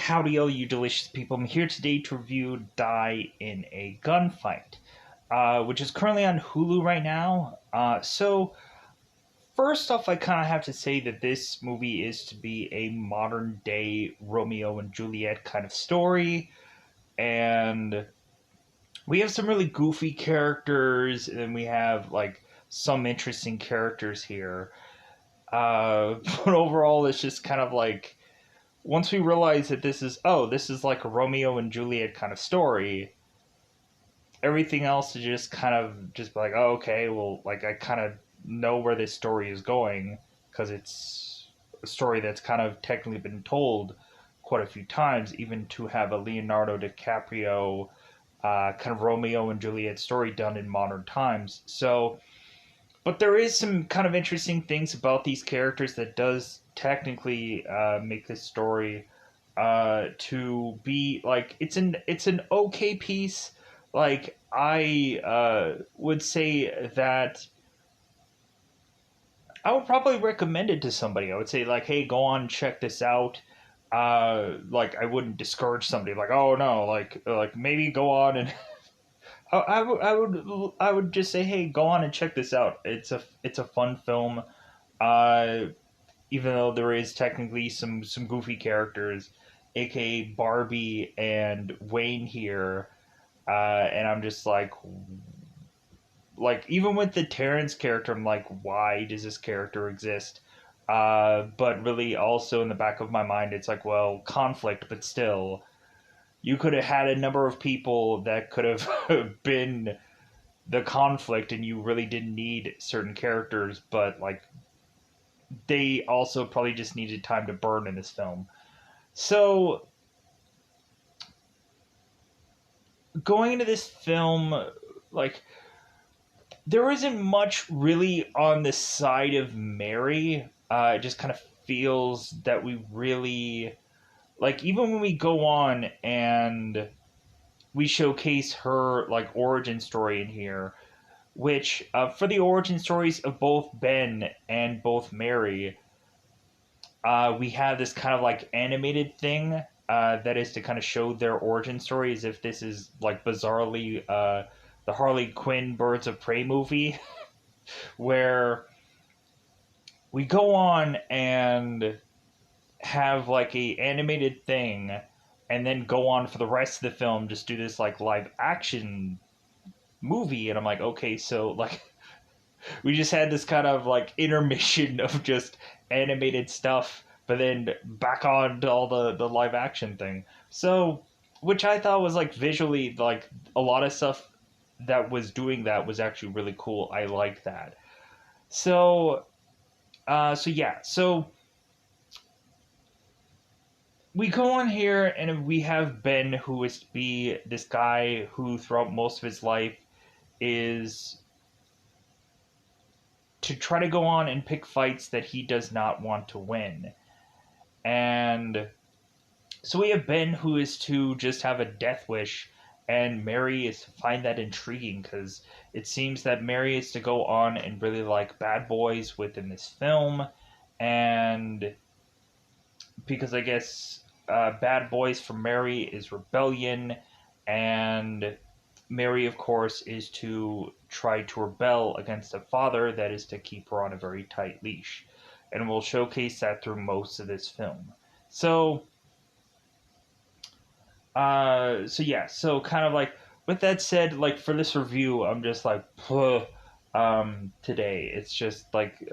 Howdy, all you delicious people. I'm here today to review Die in a Gunfight, which is currently on Hulu right now. First off, I kind of have to say that this movie is to be a modern day Romeo and Juliet kind of story. And we have some really goofy characters, and then we have, like, some interesting characters here. But overall, it's just kind of like once we realize that this is like a Romeo and Juliet kind of story, everything else is just kind of just like, oh, okay, well, like I kind of know where this story is going because it's a story that's kind of technically been told quite a few times, even to have a Leonardo DiCaprio kind of Romeo and Juliet story done in modern times. So, but there is some kind of interesting things about these characters that does technically make this story to be like it's an okay piece. Like I would say that I would probably recommend it to somebody. I would say like, hey, go on, check this out. Like I wouldn't discourage somebody like, oh no, like maybe go on and I would just say, hey, go on and check this out. It's a fun film. Uh, Even though there is technically some goofy characters, aka Barbie and Wayne here, and I'm just like even with the Terrence character, I'm like, why does this character exist? But really, also in the back of my mind, it's like, well, conflict, but still, you could have had a number of people that could have been the conflict, and you really didn't need certain characters, but like they also probably just needed time to burn in this film. So going into this film, like there isn't much really on the side of Mary. It just kind of feels that we really like even when we go on and we showcase her like origin story in here, which for the origin stories of both Ben and both Mary, we have this kind of like animated thing that is to kind of show their origin story as if this is like bizarrely the Harley Quinn Birds of Prey movie, where we go on and have like a animated thing and then go on for the rest of the film just do this like live action movie, and I'm like, okay, so like we just had this kind of like intermission of just animated stuff, but then back on to all the live action thing. So, which I thought was like visually, like a lot of stuff that was doing that was actually really cool. I like that. So, so we go on here and we have Ben, who is to be this guy who throughout most of his life is to try to go on and pick fights that he does not want to win. And so we have Ben, who is to just have a death wish, and Mary is to find that intriguing because it seems that Mary is to go on and really like bad boys within this film. And because I guess bad boys for Mary is rebellion, and Mary, of course, is to try to rebel against a father that is to keep her on a very tight leash. And we'll showcase that through most of this film. So, so kind of like, with that said, like for this review, I'm just like, today. It's just like,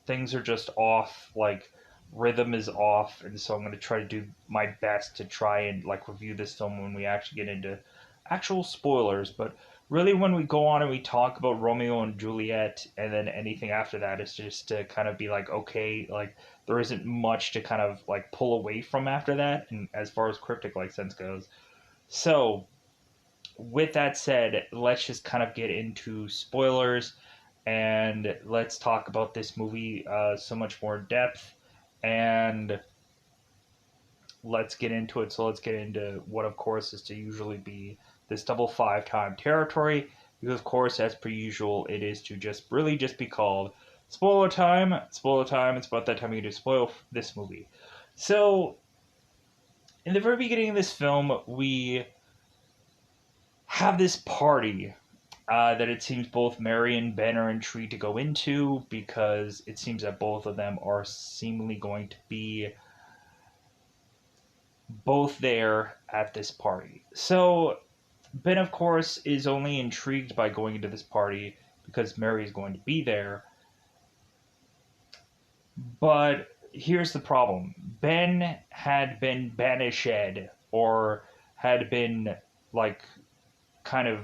things are just off, like, rhythm is off, and so I'm going to try to do my best to try and like review this film when we actually get into actual spoilers. But really, when we go on and we talk about Romeo and Juliet, and then anything after that is just to kind of be like, okay, like there isn't much to kind of like pull away from after that, and as far as cryptic like sense goes. So with that said, let's just kind of get into spoilers, and let's talk about this movie so much more depth, and let's get into it. So let's get into what, of course, is to usually be this double five time territory. Because, of course, as per usual, it is to just really just be called spoiler time. Spoiler time. It's about that time you to spoil this movie. So in the very beginning of this film, we have this party that it seems both Mary and Ben are intrigued to go into because it seems that both of them are seemingly going to be both there at this party. So Ben, of course, is only intrigued by going into this party because Mary is going to be there. But here's the problem: Ben had been banished or had been like kind of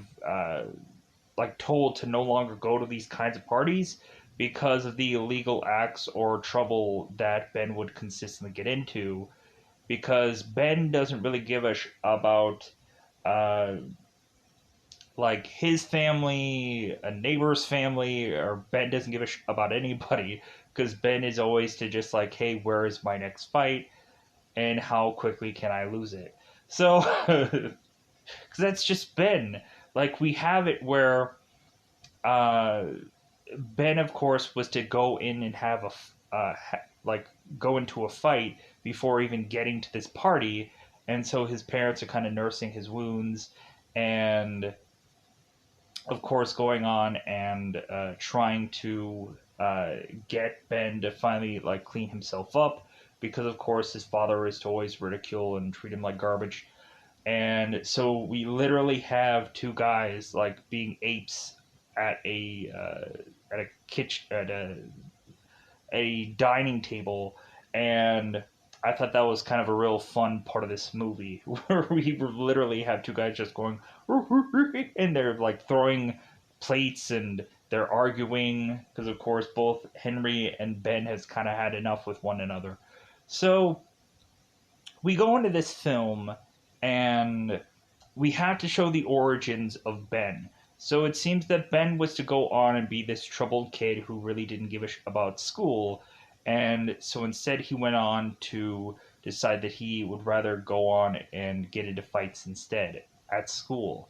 like told to no longer go to these kinds of parties because of the illegal acts or trouble that Ben would consistently get into. Because Ben doesn't really give a about uh, like his family, a neighbor's family, or Ben doesn't give about anybody because Ben is always to just like, hey, where is my next fight and how quickly can I lose it? So, because that's just Ben. Like we have it where uh, Ben, of course, was to go in and have like go into a fight before even getting to this party, and so his parents are kind of nursing his wounds, and of course going on and trying to get Ben to finally like clean himself up, because of course his father is to always ridicule and treat him like garbage. And so we literally have two guys like being apes at a kitchen at a dining table, and I thought that was kind of a real fun part of this movie where we literally have two guys just going and they're like throwing plates and they're arguing because of course both Henry and Ben has kind of had enough with one another. So we go into this film and we have to show the origins of Ben. So it seems that Ben was to go on and be this troubled kid who really didn't give a about school. And so instead, he went on to decide that he would rather go on and get into fights instead at school.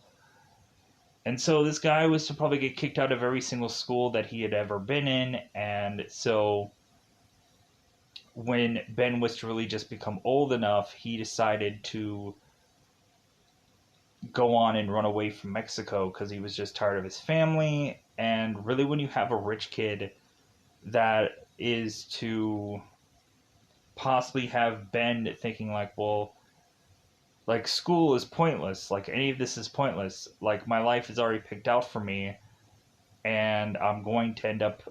And so this guy was to probably get kicked out of every single school that he had ever been in. And so when Ben was to really just become old enough, he decided to go on and run away from Mexico because he was just tired of his family. And really, when you have a rich kid that is to possibly have Ben thinking, like, well, like, school is pointless. Like, any of this is pointless. Like, my life is already picked out for me. And I'm going to end up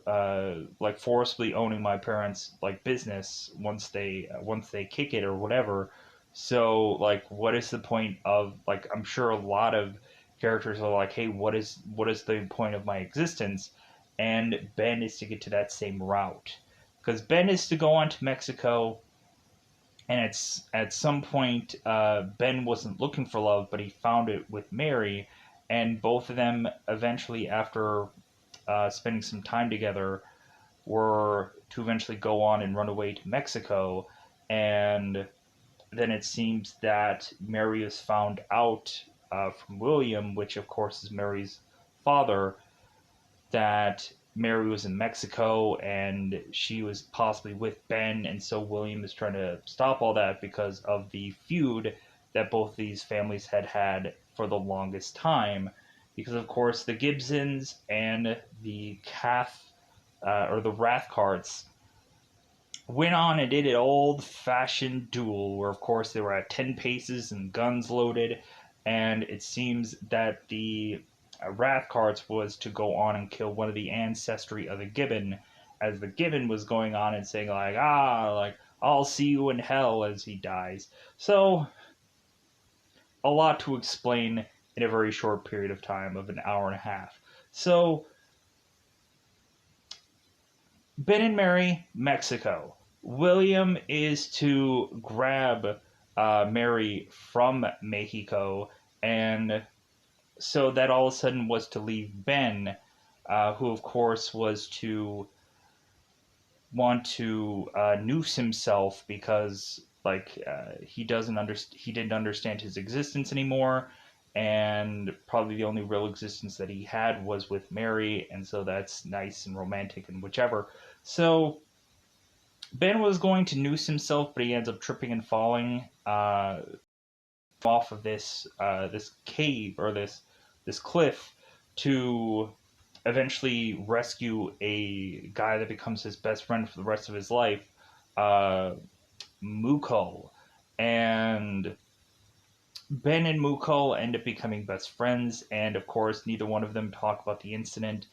like forcibly owning my parents' like business once they kick it or whatever. So like, what is the point of like? I'm sure a lot of characters are like, hey, what is the point of my existence? And Ben is to get to that same route because Ben is to go on to Mexico, and it's at some point Ben wasn't looking for love, but he found it with Mary, and both of them eventually, after spending some time together, were to eventually go on and run away to Mexico. And then it seems that Mary was found out from William, which of course is Mary's father, that Mary was in Mexico and she was possibly with Ben. And so William is trying to stop all that because of the feud that both these families had had for the longest time. Because, of course, the Gibsons and the or the Rathcarts went on and did an old-fashioned duel where, of course, they were at 10 paces and guns loaded, and it seems that the Rathcarts was to go on and kill one of the ancestry of the Gibbon, as the Gibbon was going on and saying, like, I'll see you in hell as he dies. So, a lot to explain in a very short period of time of an hour and a half. So, Ben and Mary, Mexico. William is to grab Mary from Mexico, and so that all of a sudden was to leave Ben, who of course was to want to noose himself because he didn't understand his existence anymore, and probably the only real existence that he had was with Mary, and so that's nice and romantic and whichever. So Ben was going to noose himself, but he ends up tripping and falling off of this cave or this cliff to eventually rescue a guy that becomes his best friend for the rest of his life, uh, Muko. And Ben and Muko end up becoming best friends, and of course, neither one of them talk about the incident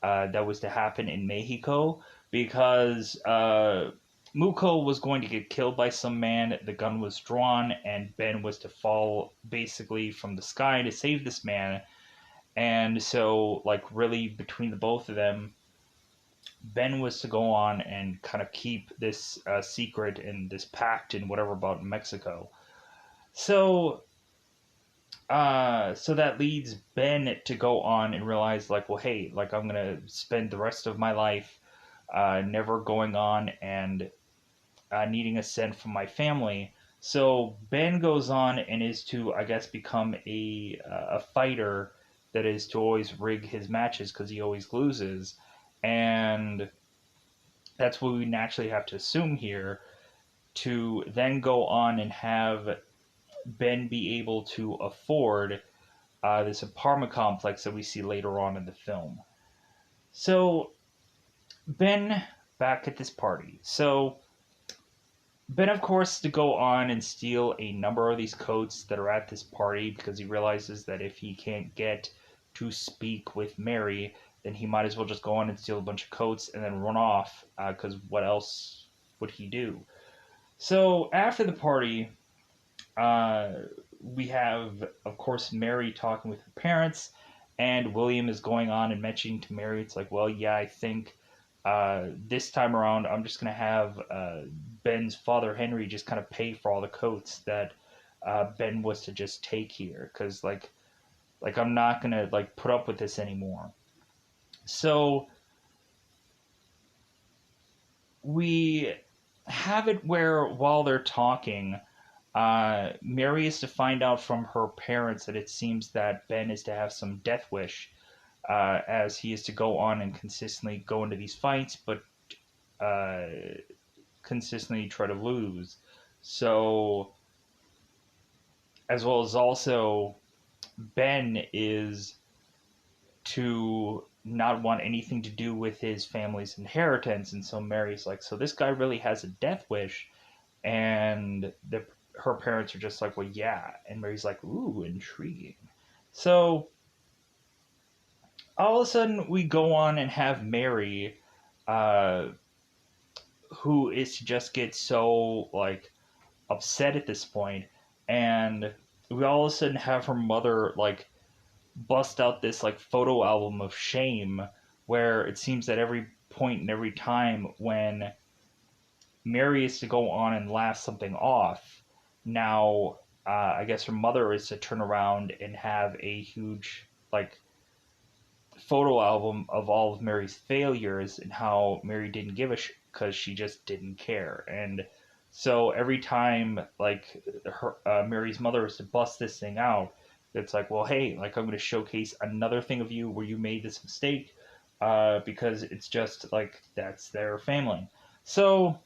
that was to happen in Mexico because Muko was going to get killed by some man. The gun was drawn, and Ben was to fall basically from the sky to save this man. And so, like, really, between the both of them, Ben was to go on and kind of keep this secret and this pact and whatever about Mexico. So so that leads Ben to go on and realize, like, well, hey, like, I'm gonna spend the rest of my life never going on and needing a cent from my family. So Ben goes on and is to, I guess, become a fighter that is to always rig his matches because he always loses, and that's what we naturally have to assume here. To then go on and have Ben be able to afford this apartment complex that we see later on in the film. So Ben back at this party. So Ben, of course, to go on and steal a number of these coats that are at this party because he realizes that if he can't get to speak with Mary, then he might as well just go on and steal a bunch of coats and then run off because what else would he do? So after the party, uh, we have, of course, Mary talking with her parents, and William is going on and mentioning to Mary, it's like, well, yeah, I think this time around, I'm just going to have Ben's father, Henry, just kind of pay for all the coats that Ben was to just take here, because like I'm not going to like put up with this anymore. So we have it where while they're talking, Mary is to find out from her parents that it seems that Ben is to have some death wish, as he is to go on and consistently go into these fights, but uh, consistently try to lose. So, as well as also, Ben is to not want anything to do with his family's inheritance, and so Mary's like, so this guy really has a death wish, and her parents are just like, well, yeah, and Mary's like, ooh, intriguing. So all of a sudden, we go on and have Mary, uh, who is to just get so like upset at this point, and we all of a sudden have her mother like bust out this like photo album of shame, where it seems that every point and every time when Mary is to go on and laugh something off, now I guess her mother is to turn around and have a huge like photo album of all of Mary's failures and how Mary didn't give a because she just didn't care. And so every time like her Mary's mother is to bust this thing out, it's like, well, hey, like I'm going to showcase another thing of you where you made this mistake, because it's just like that's their family. So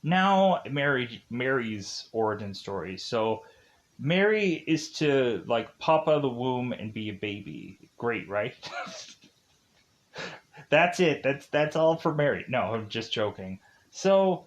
now Mary's origin story. So Mary is to like pop out of the womb and be a baby. Great, right? That's it. That's all for Mary. No, I'm just joking. So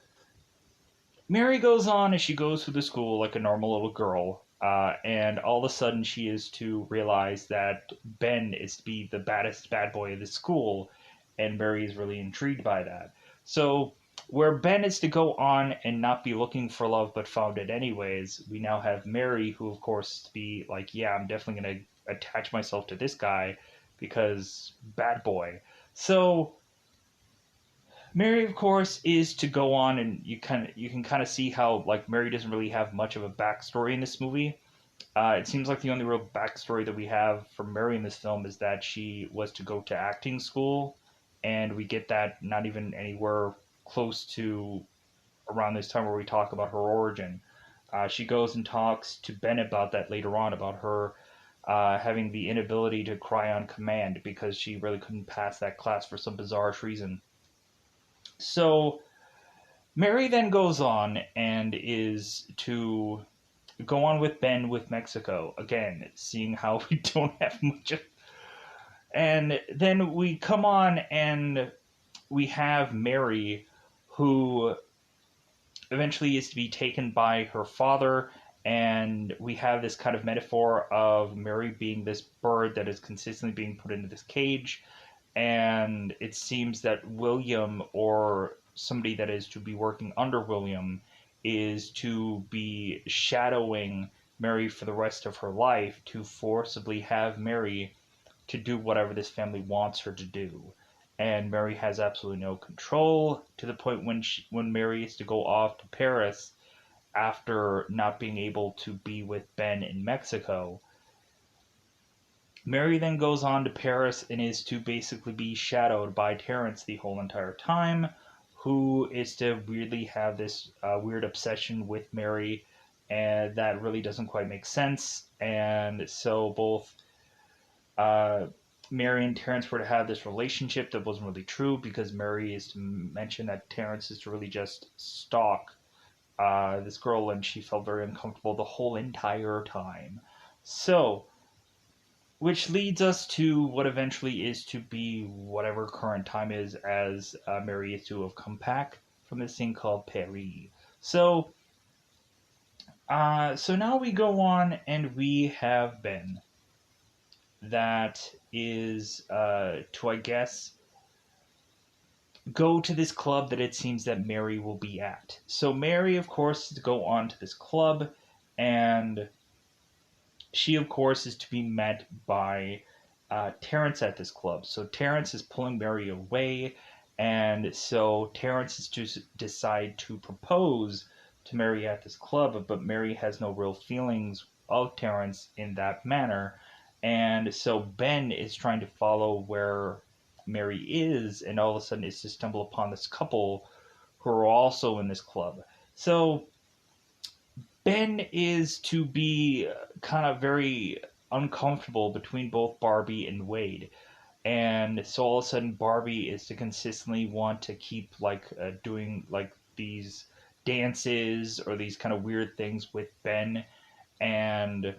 Mary goes on as she goes through the school like a normal little girl, and all of a sudden she is to realize that Ben is to be the baddest bad boy of the school, and Mary is really intrigued by that. So where Ben is to go on and not be looking for love but found it anyways, we now have Mary, who of course to be like, yeah, I'm definitely gonna attach myself to this guy because bad boy. So Mary, of course, is to go on, and you can kind of see how like Mary doesn't really have much of a backstory in this movie. It seems like the only real backstory that we have for Mary in this film is that she was to go to acting school, and we get that not even anywhere close to around this time where we talk about her origin. She goes and talks to Ben about that later on, about her having the inability to cry on command because she really couldn't pass that class for some bizarre reason. So Mary then goes on and is to go on with Ben with Mexico. Again, seeing how we don't have much of. And then we come on and we have Mary, who eventually is to be taken by her father. And we have this kind of metaphor of Mary being this bird that is consistently being put into this cage. And it seems that William, or somebody that is to be working under William, is to be shadowing Mary for the rest of her life to forcibly have Mary to do whatever this family wants her to do. And Mary has absolutely no control, to the point when Mary is to go off to Paris after not being able to be with Ben in Mexico. Mary then goes on to Paris and is to basically be shadowed by Terence the whole entire time, who is to weirdly have this weird obsession with Mary, and that really doesn't quite make sense. And so both uh, Mary and Terence were to have this relationship that wasn't really true, because Mary is to mention that Terence is to really just stalk this girl, and she felt very uncomfortable the whole entire time. So, which leads us to what eventually is to be whatever current time is, as Mary is to have come back from this thing called Paris. So, so now we go on and we have Ben, that is to, I guess, go to this club that it seems that Mary will be at. So Mary, of course, is to go on to this club, and she, of course, is to be met by Terence at this club. So Terence is pulling Mary away, and so Terence is to decide to propose to Mary at this club, but Mary has no real feelings of Terence in that manner. And so Ben is trying to follow where Mary is, and all of a sudden is to stumble upon this couple who are also in this club. So Ben is to be kind of very uncomfortable between both Barbie and Wade. And so all of a sudden, Barbie is to consistently want to keep doing like these dances or these kind of weird things with Ben, and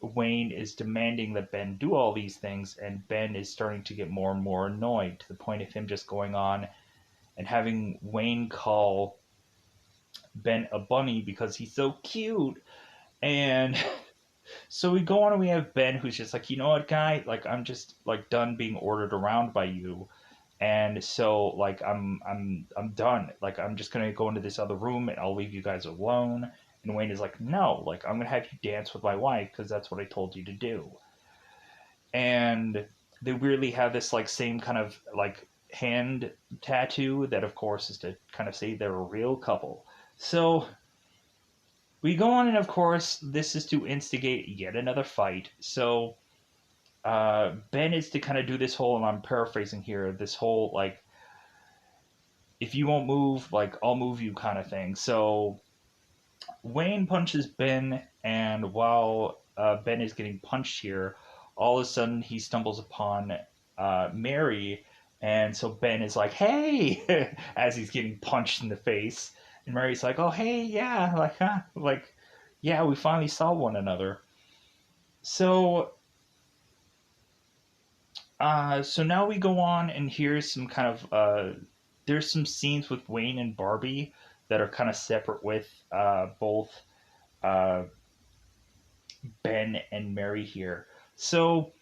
Wayne is demanding that Ben do all these things, and Ben is starting to get more and more annoyed, to the point of him just going on and having Wayne call Ben a bunny because he's so cute. And so we go on and we have Ben, who's just like, you know what, guy, like I'm just like done being ordered around by you. And so like I'm done. Like I'm just gonna go into this other room and I'll leave you guys alone. And Wayne is like, no, like I'm gonna have you dance with my wife because that's what I told you to do. And they weirdly have this like same kind of like hand tattoo that of course is to kind of say they're a real couple. So we go on, and of course this is to instigate yet another fight. So Ben is to kind of do this whole, and I'm paraphrasing here, this whole like, if you won't move, like I'll move you kind of thing. So Wayne punches Ben, and while Ben is getting punched here, all of a sudden he stumbles upon Mary, and so Ben is like, "Hey!" as he's getting punched in the face, and Mary's like, "Oh, hey, yeah, like, huh, like, yeah, we finally saw one another." So, so now we go on, and here's some kind of there's some scenes with Wayne and Barbie that are kind of separate with both uh, Ben and Mary here. So,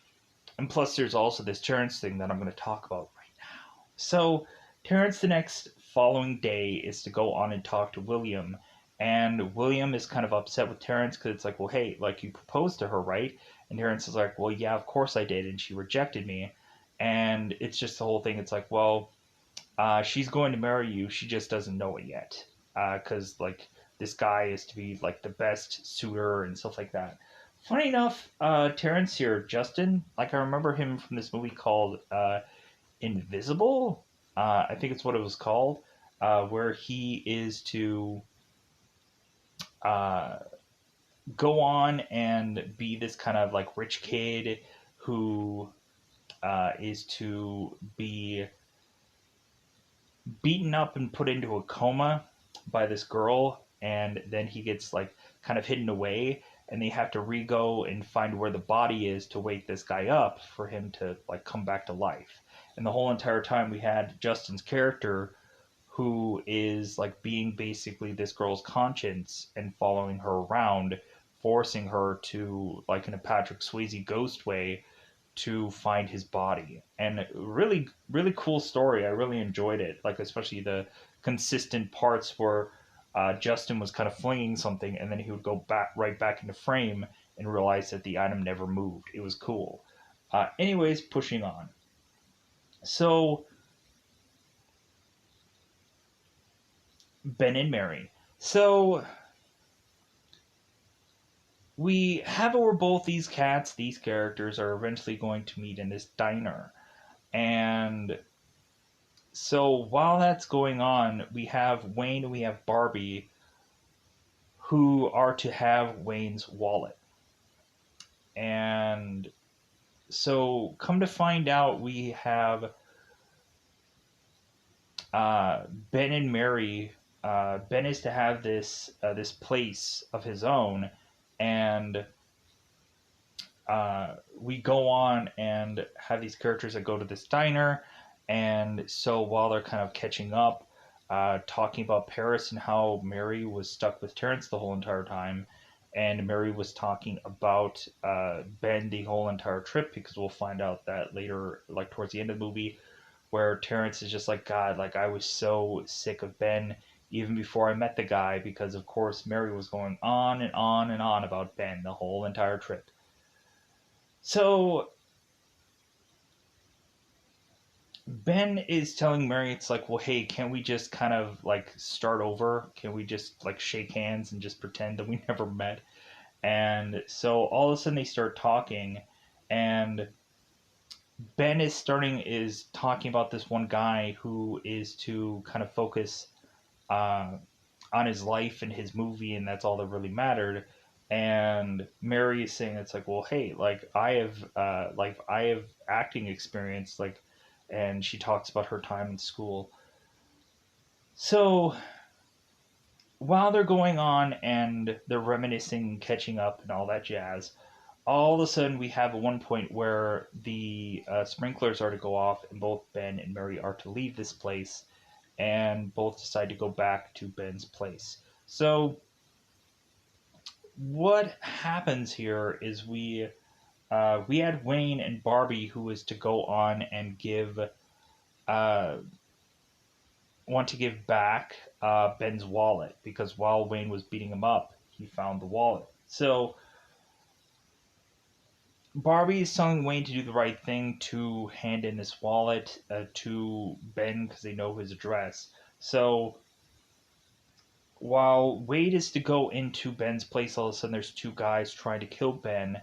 and plus there's also this Terrence thing that I'm going to talk about right now. So, Terrence the next following day is to go on and talk to William. And William is kind of upset with Terrence because it's like, well, hey, like you proposed to her, right? And Terrence is like, well, yeah, of course I did, and she rejected me. And it's just the whole thing. It's like, well, she's going to marry you. She just doesn't know it yet. Because, like, this guy is to be, like, the best suitor and stuff like that. Funny enough, Terrence here, Justin, like, I remember him from this movie called Invisible. I think it's what it was called. Where he is to uh, go on and be this kind of, like, rich kid who is to be beaten up and put into a coma, by this girl, and then he gets like kind of hidden away, and they have to re-go and find where the body is to wake this guy up for him to like come back to life. And the whole entire time we had Justin's character, who is like being basically this girl's conscience and following her around, forcing her to, like in a Patrick Swayze ghost way, to find his body. And really, really cool story. I really enjoyed it. Like, especially the consistent parts where Justin was kind of flinging something and then he would go back right back into frame and realize that the item never moved. It was cool. Anyways, pushing on. So, Ben and Mary. So, we have it where both these cats, these characters, are eventually going to meet in this diner. And so while that's going on, we have Wayne and we have Barbie, who are to have Wayne's wallet. And so come to find out, we have Ben and Mary. Ben is to have this place of his own, and we go on and have these characters that go to this diner. And so while they're kind of catching up, talking about Paris and how Mary was stuck with Terrence the whole entire time, and Mary was talking about Ben the whole entire trip, because we'll find out that later, like towards the end of the movie, where Terrence is just like, God, like I was so sick of Ben even before I met the guy, because of course Mary was going on and on and on about Ben the whole entire trip. So Ben is telling Mary, it's like, well, hey, can't we just kind of like start over? Can we just like shake hands and just pretend that we never met? And so all of a sudden they start talking, and Ben is talking about this one guy who is to kind of focus uh, on his life and his movie, and that's all that really mattered. And Mary is saying, it's like, well, hey, like I have acting experience, like, and she talks about her time in school. So while they're going on and they're reminiscing, catching up, and all that jazz, all of a sudden we have one point where the sprinklers are to go off, and both Ben and Mary are to leave this place, and both decide to go back to Ben's place. So what happens here is we had Wayne and Barbie, who was to go on and uh, want to give back Ben's wallet, because while Wayne was beating him up, he found the wallet. So Barbie is telling Wayne to do the right thing, to hand in this wallet to Ben, because they know his address. So while Wade is to go into Ben's place, all of a sudden there's two guys trying to kill Ben.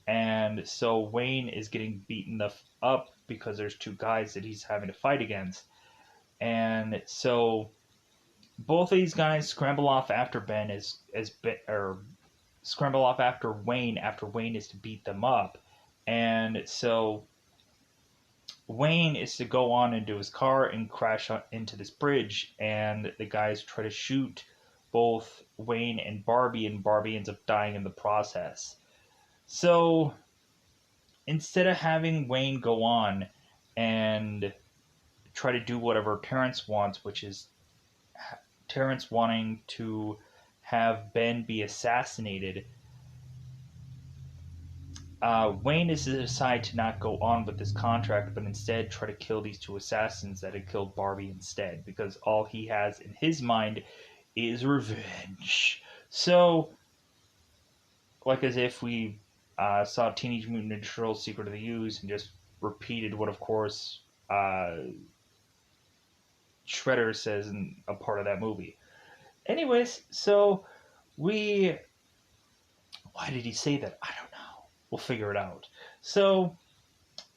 And so Wayne is getting beaten up because there's two guys that he's having to fight against. And so both of these guys scramble off after Ben or scramble off after Wayne is to beat them up. And so Wayne is to go on into his car and crash into this bridge, and the guys try to shoot both Wayne and Barbie ends up dying in the process. So instead of having Wayne go on and try to do whatever Terrence wants, which is Terrence wanting to have Ben be assassinated, Wayne is to decide to not go on with this contract, but instead try to kill these two assassins that had killed Barbie instead, because all he has in his mind is revenge. So, like as if we saw Teenage Mutant Ninja Turtles Secret of the Ooze and just repeated what, of course, Shredder says in a part of that movie. Anyways, so why did he say that? I don't know. We'll figure it out. So,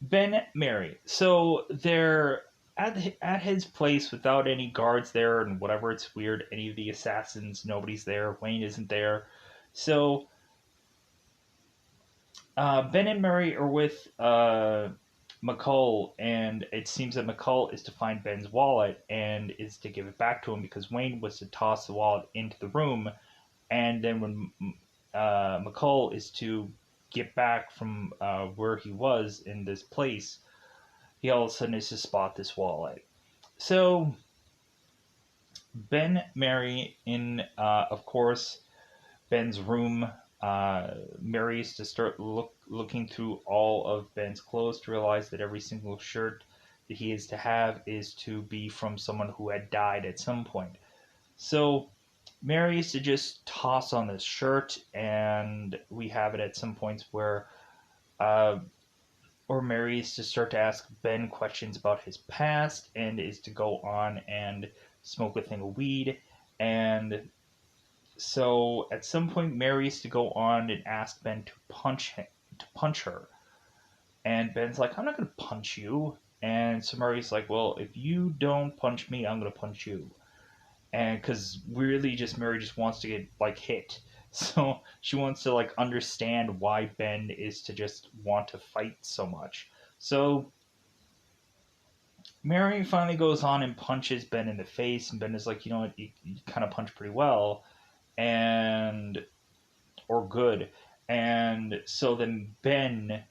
Ben, Mary. So they're at his place without any guards there, and whatever, it's weird. Any of the assassins, nobody's there. Wayne isn't there. So Ben and Mary are with McCall, and it seems that McCall is to find Ben's wallet and is to give it back to him because Wayne was to toss the wallet into the room, and then when McCall is to get back from where he was in this place, he all of a sudden is to spot this wallet. So Ben, Mary, in of course Ben's room. Mary is to start looking through all of Ben's clothes to realize that every single shirt that he is to have is to be from someone who had died at some point. So Mary is to just toss on this shirt, and we have it at some points where, or Mary is to start to ask Ben questions about his past, and is to go on and smoke a thing of weed, and so at some point Mary is to go on and ask Ben to punch her, and Ben's like, I'm not gonna punch you, and so Mary's like, well, if you don't punch me, I'm gonna punch you, and because really just Mary just wants to get like hit. So she wants to like understand why Ben is to just want to fight so much. So Mary finally goes on and punches Ben in the face, and Ben is like, you know what, you kind of punch pretty well, and or good. And so then Ben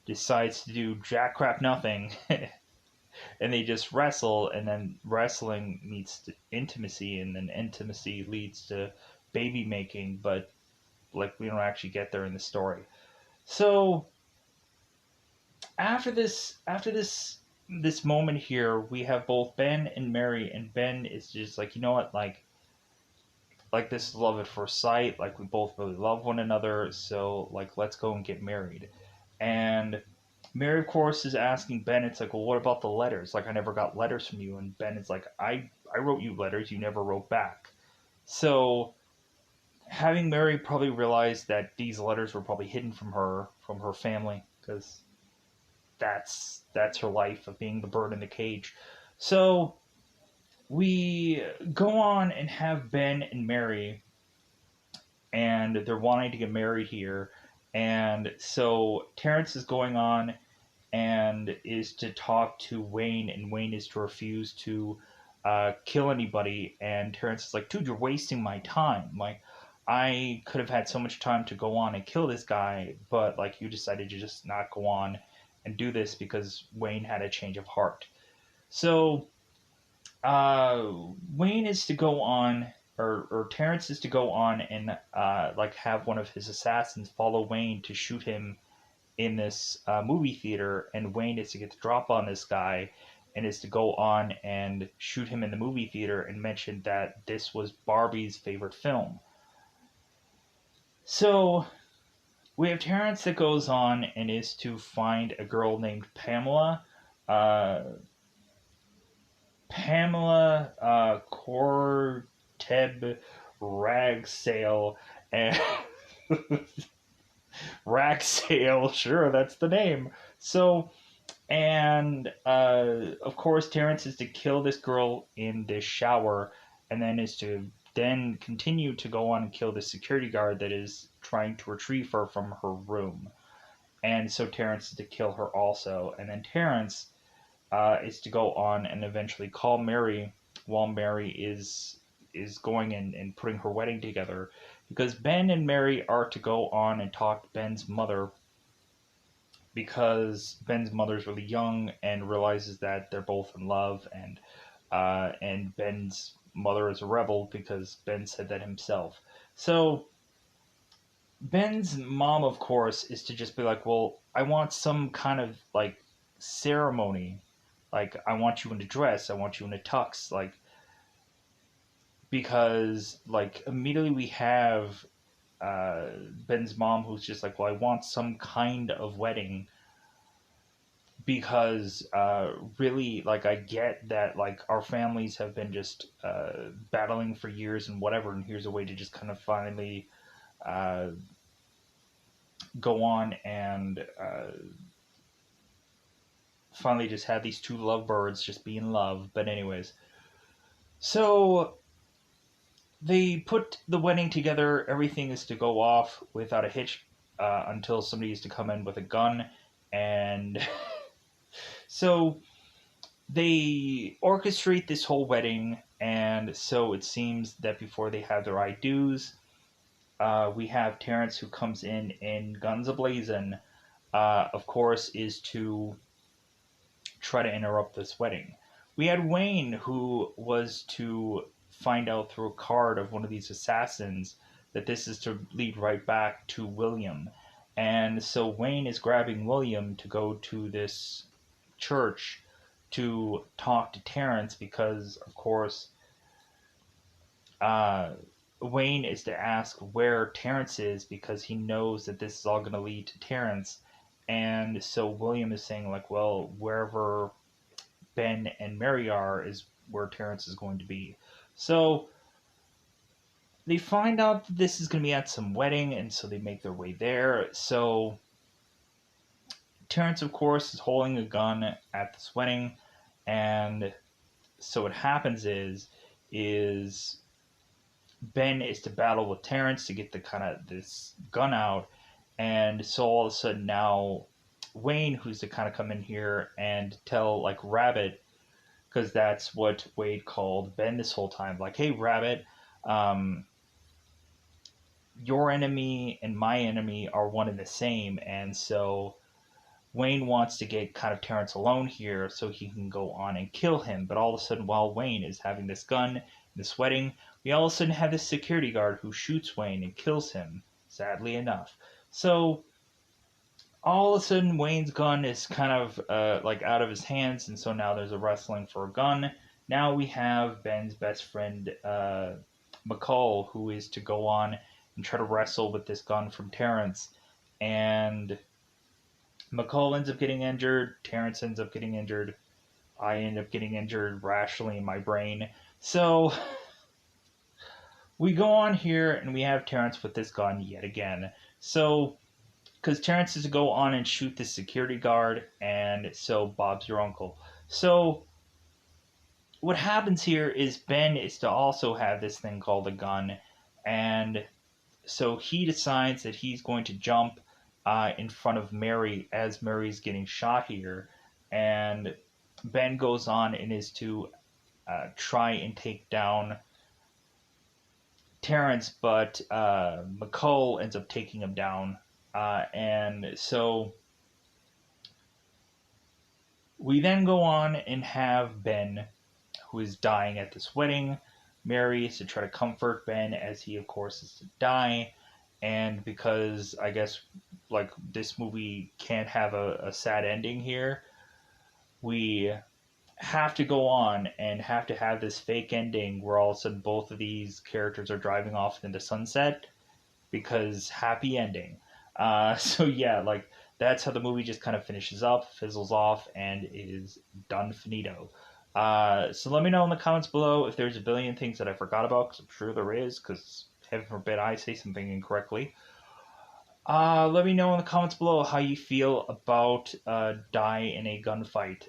decides to do jack crap nothing, and they just wrestle, and then wrestling meets to intimacy, and then intimacy leads to baby making, but like we don't actually get there in the story. So after this moment here, we have both Ben and Mary, and Ben is just like, you know what, like this is love at first sight, like we both really love one another, so like let's go and get married. And Mary of course is asking Ben, it's like, well, what about the letters? Like I never got letters from you. And Ben is like, I wrote you letters, you never wrote back. So having Mary probably realized that these letters were probably hidden from her family, because that's her life of being the bird in the cage. So we go on and have Ben and Mary, and they're wanting to get married here. And so Terrence is going on and is to talk to Wayne, and Wayne is to refuse to kill anybody. And Terrence is like, dude, you're wasting my time. Like, I could have had so much time to go on and kill this guy, but like you decided to just not go on and do this because Wayne had a change of heart. So Wayne is to go on, or Terrence is to go on and like have one of his assassins follow Wayne to shoot him in this movie theater, and Wayne is to get the drop on this guy and is to go on and shoot him in the movie theater and mention that this was Barbie's favorite film. So we have Terrence that goes on and is to find a girl named Pamela. Pamela Corteb Ragsale, and Ragsale, sure, that's the name. So, and of course, Terrence is to kill this girl in this shower, and then is to then continue to go on and kill the security guard that is trying to retrieve her from her room. And so Terrence is to kill her also, and then Terrence is to go on and eventually call Mary while Mary is going and putting her wedding together, because Ben and Mary are to go on and talk to Ben's mother, because Ben's mother's really young and realizes that they're both in love, and Ben's mother is a rebel because Ben said that himself. So Ben's mom, of course, is to just be like, well, I want some kind of like ceremony. Like, I want you in a dress, I want you in a tux, like, because like immediately we have Ben's mom who's just like, well, I want some kind of wedding, because really, like, I get that like our families have been just battling for years and whatever, and here's a way to just kind of finally go on and finally just have these two lovebirds just be in love. But anyways, so they put the wedding together, everything is to go off without a hitch until somebody is to come in with a gun and So they orchestrate this whole wedding, and so it seems that before they have their I-do's, we have Terrence who comes in guns ablazing, of course, is to try to interrupt this wedding. We had Wayne who was to find out through a card of one of these assassins that this is to lead right back to William. And so Wayne is grabbing William to go to this church to talk to Terrence because, of course, uh, Wayne is to ask where Terrence is because he knows that this is all going to lead to Terrence. And so William is saying, like, well, wherever Ben and Mary are is where Terrence is going to be. So they find out that this is going to be at some wedding, and so they make their way there. So Terrence, of course, is holding a gun at this wedding, and so what happens is Ben is to battle with Terrence to get the kind of this gun out, and so all of a sudden now Wayne, who's to kind of come in here and tell like Rabbit, because that's what Wade called Ben this whole time, like, hey Rabbit, um, your enemy and my enemy are one and the same, and so Wayne wants to get kind of Terrence alone here so he can go on and kill him. But all of a sudden, while Wayne is having this gun, this wedding, we all of a sudden have this security guard who shoots Wayne and kills him, sadly enough. So all of a sudden, Wayne's gun is kind of like out of his hands, and so now there's a wrestling for a gun. Now we have Ben's best friend, McCall, who is to go on and try to wrestle with this gun from Terrence. And McCall ends up getting injured. Terrence ends up getting injured. I end up getting injured rationally in my brain. So we go on here and we have Terrence with this gun yet again. So, because Terrence is to go on and shoot the security guard, and so Bob's your uncle. So what happens here is Ben is to also have this thing called a gun, and so he decides that he's going to jump in front of Mary as Mary's getting shot here, and Ben goes on and is to try and take down Terrence, but McCall ends up taking him down, and so we then go on and have Ben, who is dying at this wedding. Mary is to try to comfort Ben as he, of course, is to die. And because I guess like this movie can't have a sad ending here, we have to go on and have to have this fake ending where all of a sudden both of these characters are driving off into sunset because happy ending. So yeah, like that's how the movie just kind of finishes up, fizzles off, and is done finito. So let me know in the comments below if there's a billion things that I forgot about, because I'm sure there is, because heaven forbid I say something incorrectly. Let me know in the comments below how you feel about Die in a Gunfight.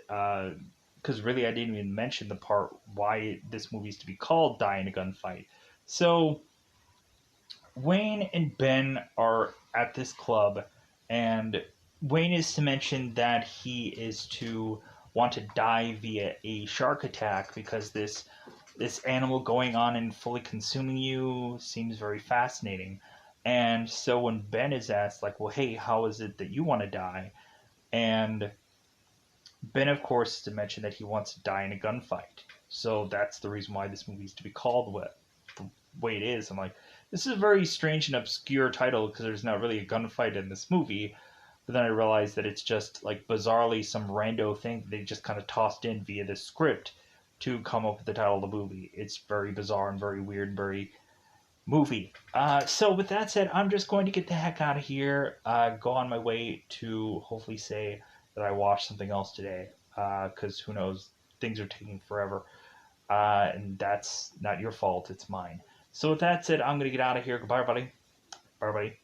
Because really I didn't even mention the part why this movie is to be called Die in a Gunfight. So Wayne and Ben are at this club, and Wayne is to mention that he is to want to die via a shark attack because this animal going on and fully consuming you seems very fascinating. And so when Ben is asked, like, well, hey, how is it that you want to die? And Ben, of course, is to mention that he wants to die in a gunfight. So that's the reason why this movie is to be called the way it is. I'm like, this is a very strange and obscure title because there's not really a gunfight in this movie. But then I realized that it's just, like, bizarrely some rando thing they just kind of tossed in via the script to come up with the title of the movie. It's very bizarre and very weird and very movie. So with that said, I'm just going to get the heck out of here, go on my way to hopefully say that I watched something else today, because who knows, things are taking forever, and that's not your fault, it's mine. So with that said, I'm going to get out of here. Goodbye, everybody. Bye, everybody.